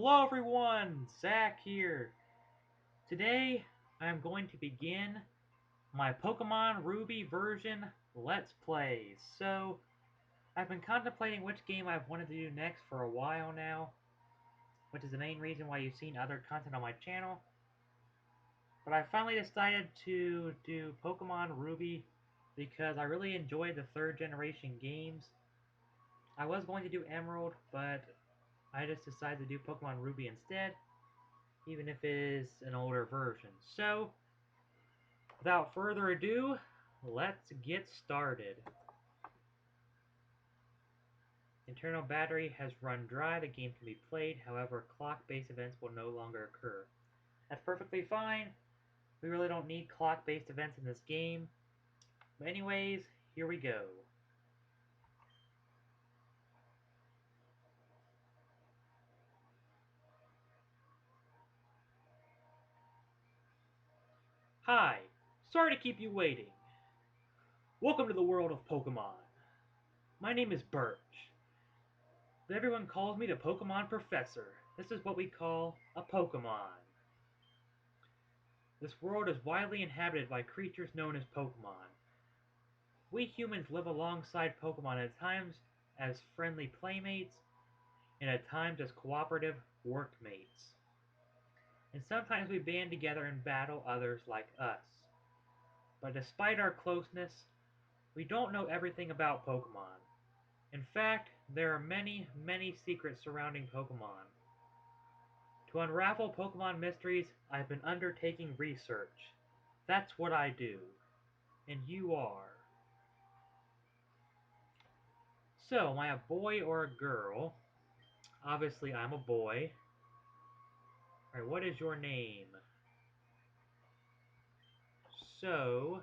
Hello everyone, Zach here. Today I'm going to begin my Pokemon Ruby version Let's Play. So I've been contemplating which game I've wanted to do next for a while now, which is the main reason why you've seen other content on my channel. But I finally decided to do Pokemon Ruby because I really enjoyed the third generation games. I was going to do Emerald, but I just decided to do Pokemon Ruby instead, even if it is an older version. So, without further ado, let's get started. Internal battery has run dry, the game can be played, however clock-based events will no longer occur. That's perfectly fine. We really don't need clock-based events in this game. But anyways, here we go. Hi, sorry to keep you waiting. Welcome to the world of Pokemon. My name is Birch, but everyone calls me the Pokemon Professor. This is what we call a Pokemon. This world is widely inhabited by creatures known as Pokemon. We humans live alongside Pokemon at times as friendly playmates, and at times as cooperative workmates. And sometimes we band together and battle others like us. But despite our closeness, we don't know everything about Pokemon. In fact, there are many, many secrets surrounding Pokemon. To unravel Pokemon mysteries, I've been undertaking research. That's what I do. And you are. So, am I a boy or a girl? Obviously, I'm a boy. Alright, what is your name? So,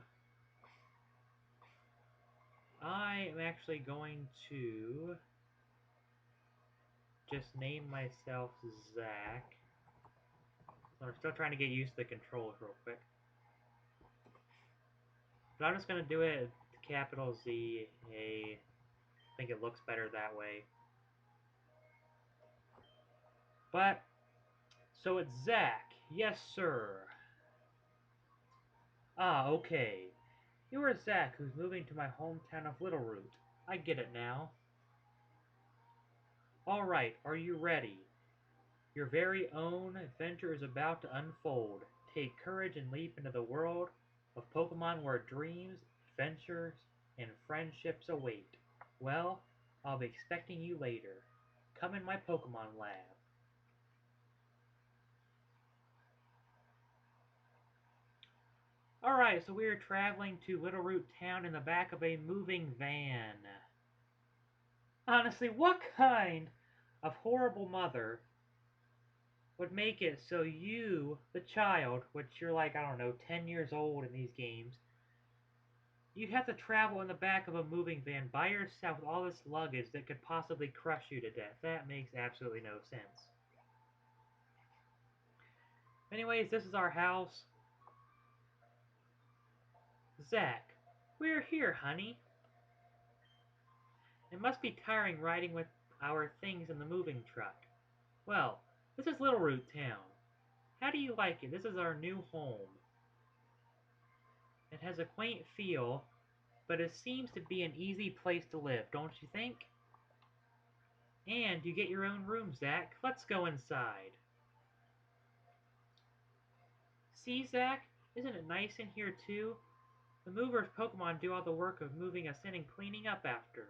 I am actually going to just name myself Zach. I'm still trying to get used to the controls real quick. But I'm just going to do it capital Z, A. I think it looks better that way. But, so it's Zach. Yes, sir. Ah, okay. You are Zach, who's moving to my hometown of Littleroot. I get it now. Alright, are you ready? Your very own adventure is about to unfold. Take courage and leap into the world of Pokemon where dreams, adventures, and friendships await. Well, I'll be expecting you later. Come in my Pokemon lab. Alright, so we are traveling to Littleroot Town in the back of a moving van. Honestly, what kind of horrible mother would make it so you, the child, which you're like, I don't know, 10 years old in these games, you'd have to travel in the back of a moving van by yourself with all this luggage that could possibly crush you to death? That makes absolutely no sense. Anyways, this is our house. Zach, we're here, honey. It must be tiring riding with our things in the moving truck. Well, this is Littleroot Town. How do you like it? This is our new home. It has a quaint feel, but it seems to be an easy place to live, don't you think? And you get your own room, Zach. Let's go inside. See, Zach? Isn't it nice in here, too? The movers Pokemon do all the work of moving us in and cleaning up after.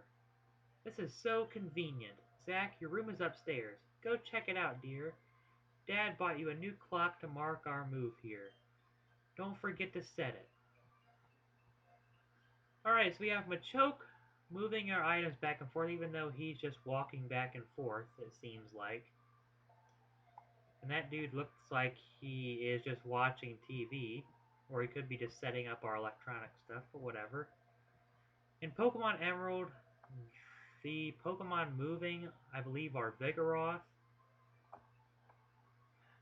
This is so convenient. Zach, your room is upstairs. Go check it out, dear. Dad bought you a new clock to mark our move here. Don't forget to set it. Alright, so we have Machoke moving our items back and forth, even though he's just walking back and forth, it seems like. And that dude looks like he is just watching TV, or he could be just setting up our electronic stuff, but whatever. In Pokemon Emerald, the Pokemon moving, I believe, are Vigoroth.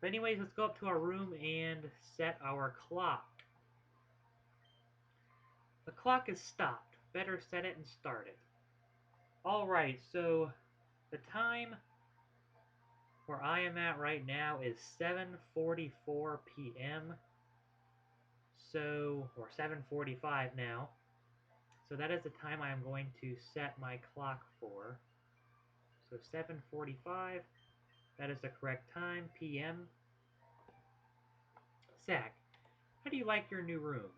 But anyways, let's go up to our room and set our clock. The clock is stopped. Better set it and start it. Alright, so the time Where I am at right now is 7:44 p.m. So, or 7:45 now. So that is the time I am going to set my clock for. So 7:45, that is the correct time, p.m. Zach, how do you like your new room?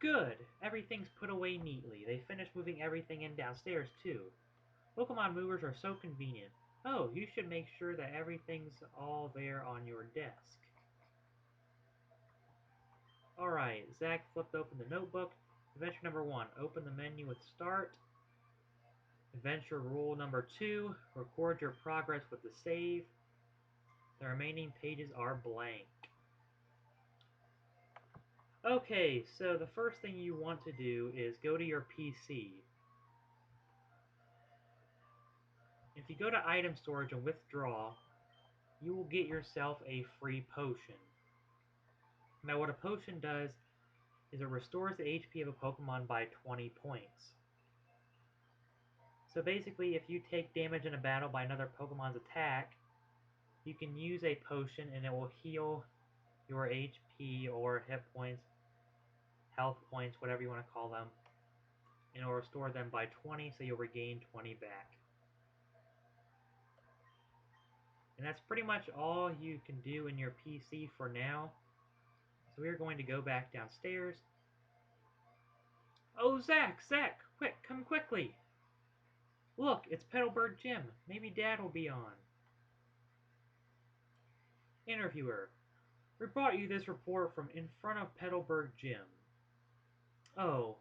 Good. Everything's put away neatly. They finished moving everything in downstairs, too. Pokemon movers are so convenient. Oh, you should make sure that everything's all there on your desk. Alright, Zach flipped open the notebook. Adventure number 1, open the menu with start. Adventure rule number 2, record your progress with the save. The remaining pages are blank. Okay, so the first thing you want to do is go to your PC. If you go to item storage and withdraw, you will get yourself a free potion. Now what a potion does is it restores the HP of a Pokemon by 20 points. So basically, if you take damage in a battle by another Pokemon's attack, you can use a potion and it will heal your HP or hit points, health points, whatever you want to call them, and it will restore them by 20, so you'll regain 20 back. And that's pretty much all you can do in your PC for now. So we're going to go back downstairs. Oh, Zach! Zach! Quick, come quickly! Look, it's Petalburg Gym. Maybe Dad will be on. Interviewer. We brought you this report from in front of Petalburg Gym. Oh,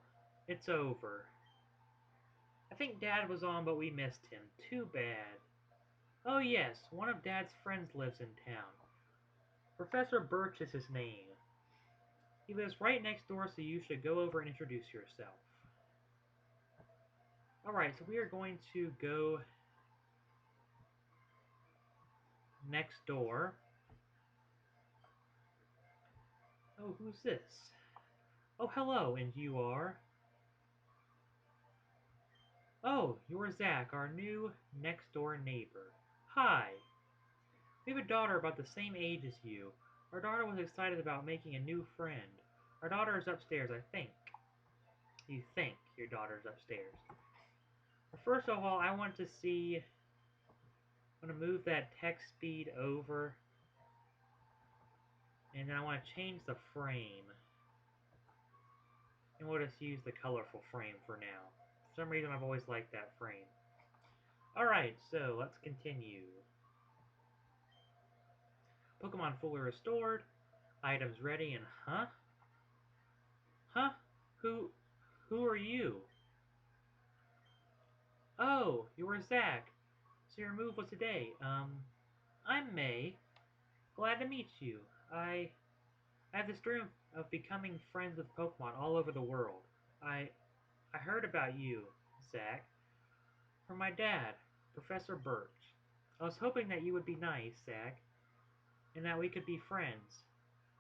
it's over. I think Dad was on, but we missed him. Too bad. Oh yes, one of Dad's friends lives in town. Professor Birch is his name. He lives right next door, so you should go over and introduce yourself. Alright, so we are going to go next door. Oh, who's this? Oh, hello, and you are? Oh, you're Zach, our new next-door neighbor. Hi. We have a daughter about the same age as you. Our daughter was excited about making a new friend. Our daughter is upstairs, I think. You think your daughter's upstairs. But first of all, I want to see... I'm going to move that text speed over. And then I want to change the frame. And we'll just use the colorful frame for now. For some reason, I've always liked that frame. Alright, so let's continue. Pokemon fully restored. Items ready and huh? Huh? Who are you? Oh, you're Zach. So your move was today. I'm May. Glad to meet you. I have this dream of becoming friends with Pokemon all over the world. I heard about you, Zach, from my dad, Professor Birch. I was hoping that you would be nice, Zach, and that we could be friends.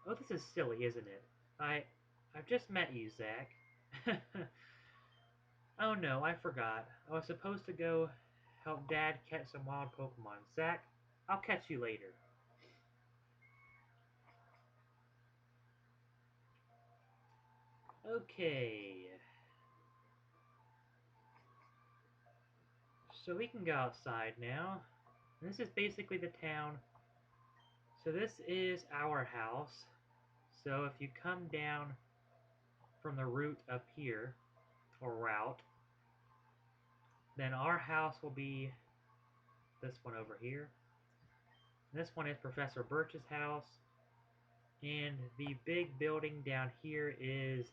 Oh, this is silly, isn't it? I've just met you, Zach. Oh no, I forgot. I was supposed to go help Dad catch some wild Pokemon. Zach, I'll catch you later. Okay. So we can go outside now. This is basically the town. So this is our house. So if you come down from the route up here, or route, then our house will be this one over here. This one is Professor Birch's house. And the big building down here is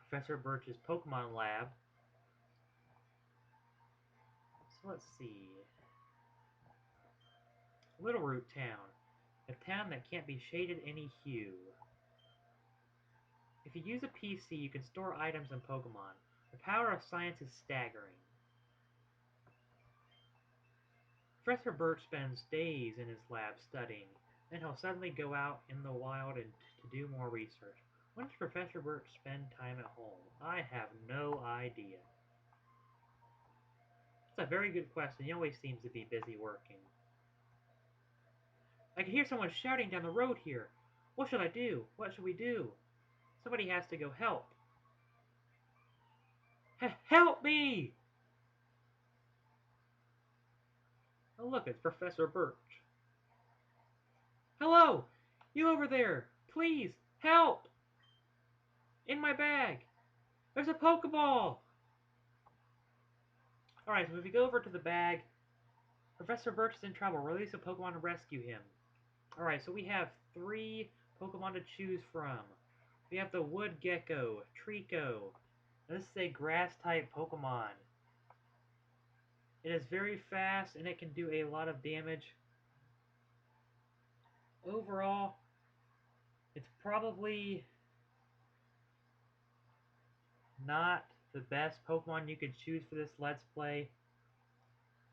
Professor Birch's Pokemon Lab. So let's see. Little Root Town. A town that can't be shaded any hue. If you use a PC, you can store items and Pokemon. The power of science is staggering. Professor Birch spends days in his lab studying. Then he'll suddenly go out in the wild and to do more research. When does Professor Birch spend time at home? I have no idea. That's a very good question. He always seems to be busy working. I can hear someone shouting down the road here. What should I do? What should we do? Somebody has to go help. Help me! Oh look, it's Professor Birch. Hello! You over there! Please, help! In my bag! There's a Pokeball! Alright, so if we go over to the bag, Professor Birch is in trouble. Release a Pokemon to rescue him. Alright, so we have 3 Pokemon to choose from. We have the Wood Gecko, Treecko. This is a grass-type Pokemon. It is very fast, and it can do a lot of damage. Overall, it's probably not the best Pokemon you could choose for this Let's Play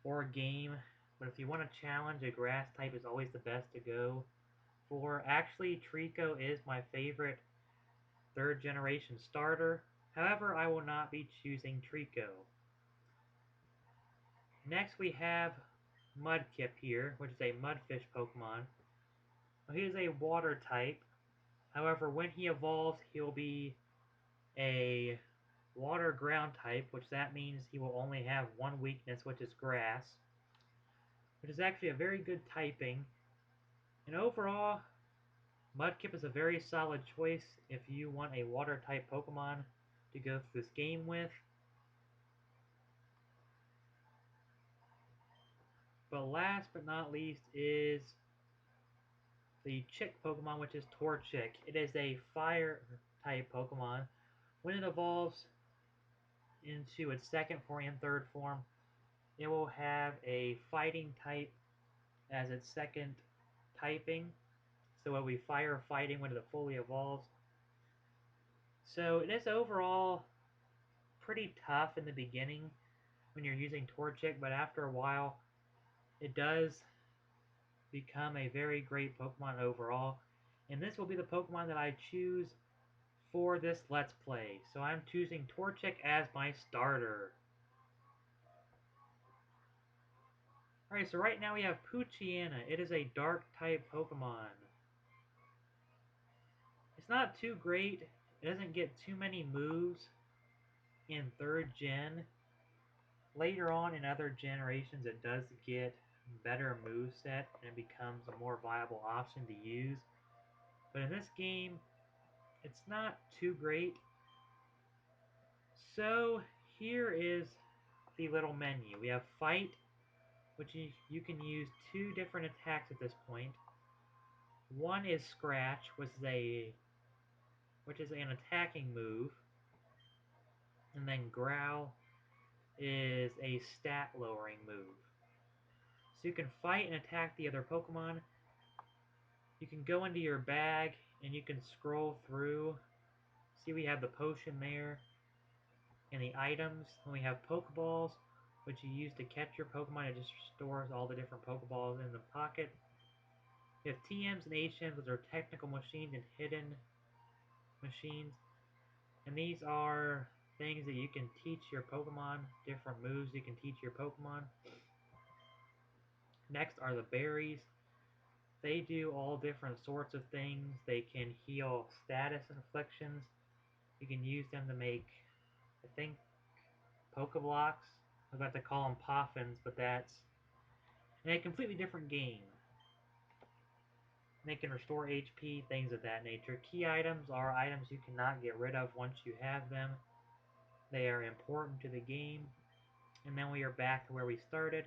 or game, but if you want to challenge, a grass type is always the best to go for. Actually, Treecko is my favorite 3rd generation starter. However, I will not be choosing Treecko. Next we have Mudkip here, which is a Mudfish Pokemon. He is a water type. However, when he evolves, he'll be a water ground type, which that means he will only have one weakness, which is grass, which is actually a very good typing. And overall, Mudkip is a very solid choice if you want a water type Pokemon to go through this game with. But last but not least is the Chick Pokemon, which is Torchic. It is a fire type Pokemon. When it evolves into its 2nd form and 3rd form, it will have a fighting type as its 2nd typing. So it will be fire fighting when it fully evolves. So it is overall pretty tough in the beginning when you're using Torchic, but after a while it does become a very great Pokemon overall. And this will be the Pokemon that I choose for this Let's Play. So I'm choosing Torchic as my starter. Alright, so right now we have Poochyena. It is a dark type Pokemon. It's not too great. It doesn't get too many moves in 3rd gen. Later on in other generations it does get better moveset and it becomes a more viable option to use. But in this game, it's not too great. So here is the little menu. We have Fight, which you can use 2 different attacks at this point. One is Scratch, which is an attacking move, and then Growl is a stat lowering move. So you can fight and attack the other Pokemon. You can go into your bag and you can scroll through. See, we have the potion there and the items. And we have Pokeballs, which you use to catch your Pokemon. It just stores all the different Pokeballs in the pocket. You have TMs and HMs, which are technical machines and hidden machines. And these are things that you can teach your Pokemon, different moves you can teach your Pokemon. Next are the berries. They do all different sorts of things. They can heal status inflictions. You can use them to make, I think, Pokeblocks. I was about to call them Poffins, but that's in a completely different game. They can restore HP, things of that nature. Key items are items you cannot get rid of once you have them. They are important to the game. And then we are back to where we started.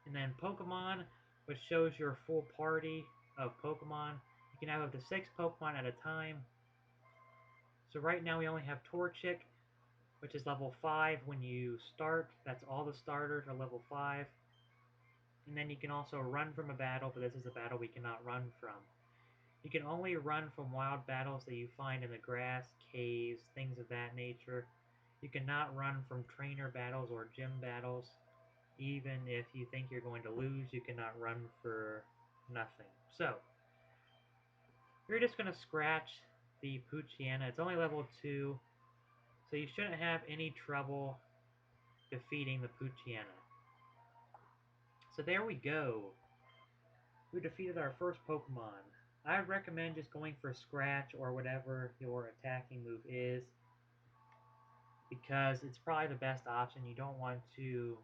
And then Pokemon, which shows your full party of Pokemon. You can have up to 6 Pokemon at a time. So right now we only have Torchic, which is level 5 when you start. That's all the starters are level 5. And then you can also run from a battle, but this is a battle we cannot run from. You can only run from wild battles that you find in the grass, caves, things of that nature. You cannot run from trainer battles or gym battles. Even if you think you're going to lose, you cannot run for nothing. So, you're just going to scratch the Poochyena. It's only level 2, so you shouldn't have any trouble defeating the Poochyena. So there we go. we defeated our first Pokemon. I would recommend just going for Scratch or whatever your attacking move is, because it's probably the best option. You don't want to...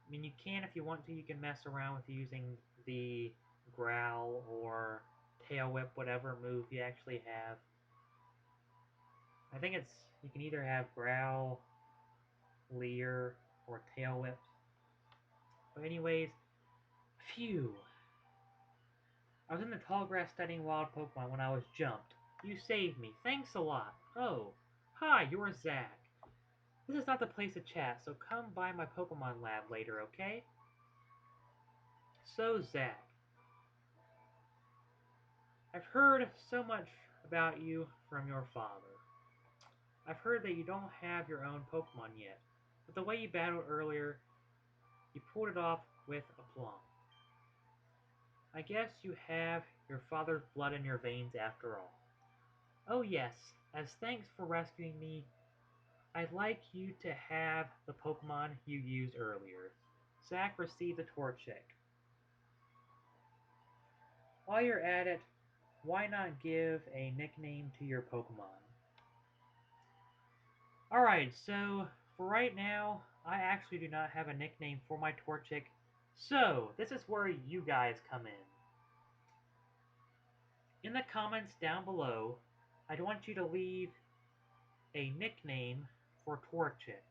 I mean, you can if you want to. You can mess around with using the Growl or Tail Whip, whatever move you actually have. I think it's... you can either have Growl, Leer, or Tail Whip. But anyways, phew. I was in the tall grass studying wild Pokemon when I was jumped. You saved me. Thanks a lot. Oh. Hi, you're Zach. This is not the place to chat, so come by my Pokemon lab later, okay? So, Zach, I've heard so much about you from your father. I've heard that you don't have your own Pokemon yet, but the way you battled earlier, you pulled it off with aplomb. I guess you have your father's blood in your veins after all. Oh yes, as thanks for rescuing me, I'd like you to have the Pokemon you used earlier. Zach received the Torchic. While you're at it, why not give a nickname to your Pokemon? Alright, so for right now, I actually do not have a nickname for my Torchic, so this is where you guys come in. In the comments down below, I'd want you to leave a nickname for Torchic.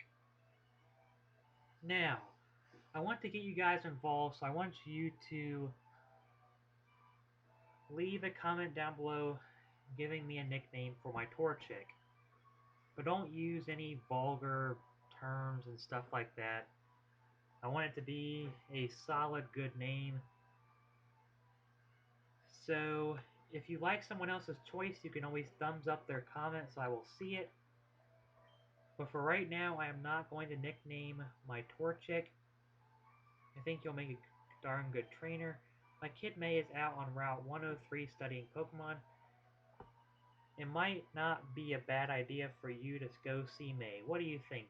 Now, I want to get you guys involved, so I want you to leave a comment down below giving me a nickname for my Torchic. But don't use any vulgar terms and stuff like that. I want it to be a solid, good name. So, if you like someone else's choice, you can always thumbs up their comment so I will see it. But for right now, I am not going to nickname my Torchic. I think you'll make a darn good trainer. My kid May is out on Route 103 studying Pokemon. It might not be a bad idea for you to go see May. What do you think?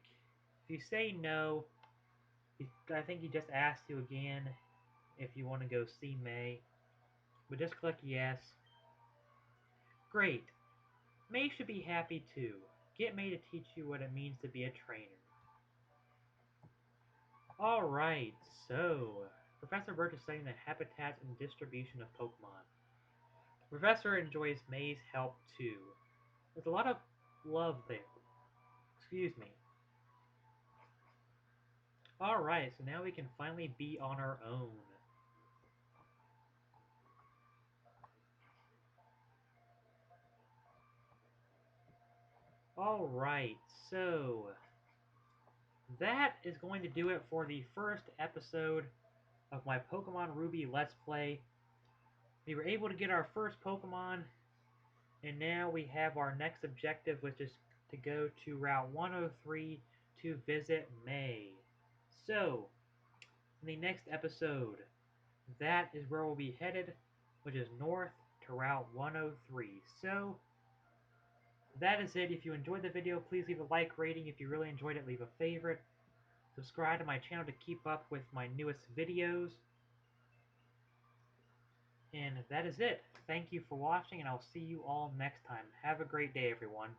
If you say no, I think he just asked you again if you want to go see May. But just click yes. Great. May should be happy too. Get May to teach you what it means to be a trainer. Alright, so Professor Birch is studying the habitats and distribution of Pokemon. The Professor enjoys May's help too. There's a lot of love there. Excuse me. Alright, so now we can finally be on our own. Alright, so that is going to do it for the first episode of my Pokemon Ruby Let's Play. We were able to get our first Pokemon, and now we have our next objective, which is to go to Route 103 to visit May. So, in the next episode, that is where we'll be headed, which is north to Route 103. So, that is it. If you enjoyed the video, please leave a like rating. If you really enjoyed it, leave a favorite. Subscribe to my channel to keep up with my newest videos. And that is it. Thank you for watching, and I'll see you all next time. Have a great day, everyone.